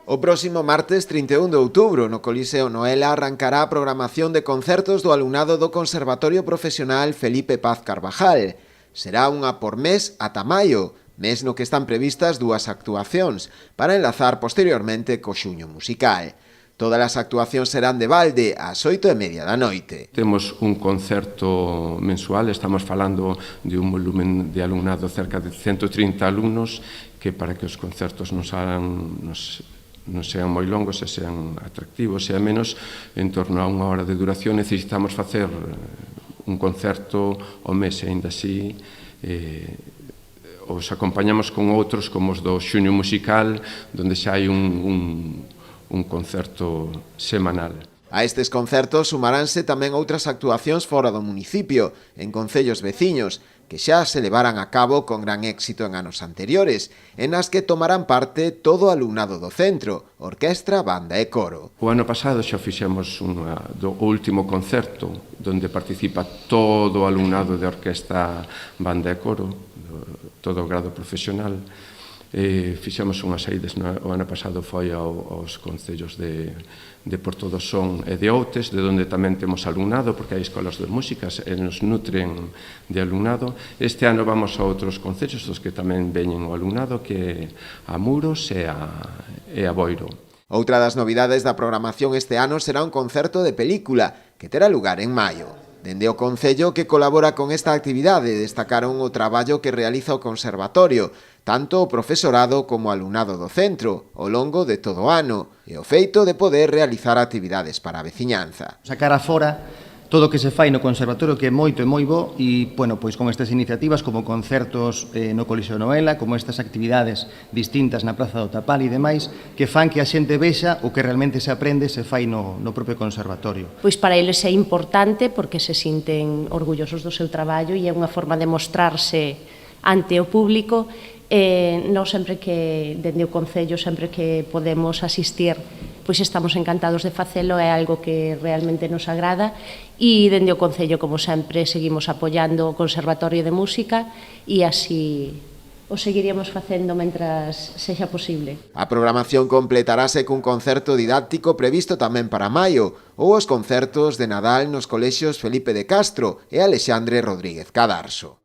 O próximo martes 31 de outubro no Coliseo Noela arrancará a programación de concertos do alumnado do Conservatorio Profesional Felipe Paz Carvajal. Será unha por mes ata maio, mes no que están previstas 2 actuacións, para enlazar posteriormente co xuño musical. Todas as actuacións serán de balde ás 8:30 da noite. Temos un concerto mensual, estamos falando de un volumen de alumnado cerca de 130 alumnos, que para que os concertos non sean moi longos e sean atractivos e a menos en torno a 1 hora de duración necesitamos facer un concerto ao mes e aínda así os acompañamos con outros como os do xuño musical onde xa hai un concerto semanal. A estes concertos sumaránse tamén outras actuacións fora do municipio, en concellos veciños, que xa se levaran a cabo con gran éxito en anos anteriores, en as que tomarán parte todo o alumnado do centro, orquestra, banda e coro. O ano pasado xa fixemos o último concerto, onde participa todo o alumnado de orquestra, banda e coro, todo o grado profesional. Fixemos unhas saídas, o ano pasado foi aos concellos de Porto do Son e de Outes, de onde tamén temos alumnado, porque hai escolas de músicas e nos nutren de alumnado. Este ano vamos a outros concellos dos que tamén veñen o alumnado, que a Muros e a Boiro. Outra das novidades da programación este ano será un concerto de película, que terá lugar en maio. Dende o Concello que colabora con esta actividade destacaron o traballo que realiza o Conservatorio, tanto o profesorado como o alumnado do centro, ao longo de todo o ano, e o feito de poder realizar actividades para a veciñanza. Sacar afora todo o que se fai no Conservatorio, que é moito e moi bo, e, pois con estas iniciativas como concertos no Coliseo Noela, como estas actividades distintas na Praza do Tapal e demais, que fan que a xente vexa o que realmente se aprende se fai no propio Conservatorio. Pois para eles é importante porque se sinten orgullosos do seu traballo e é unha forma de mostrarse ante o público. Nós sempre que, dende o Concello, sempre que podemos asistir, pois estamos encantados de facelo, é algo que realmente nos agrada e dende o Concello, como sempre, seguimos apoiando o Conservatorio de Música e así o seguiríamos facendo mentras sexa posible. A programación completarase cun concerto didáctico previsto tamén para maio ou os concertos de Nadal nos colexios Felipe de Castro e Alexandre Rodríguez Cadarso.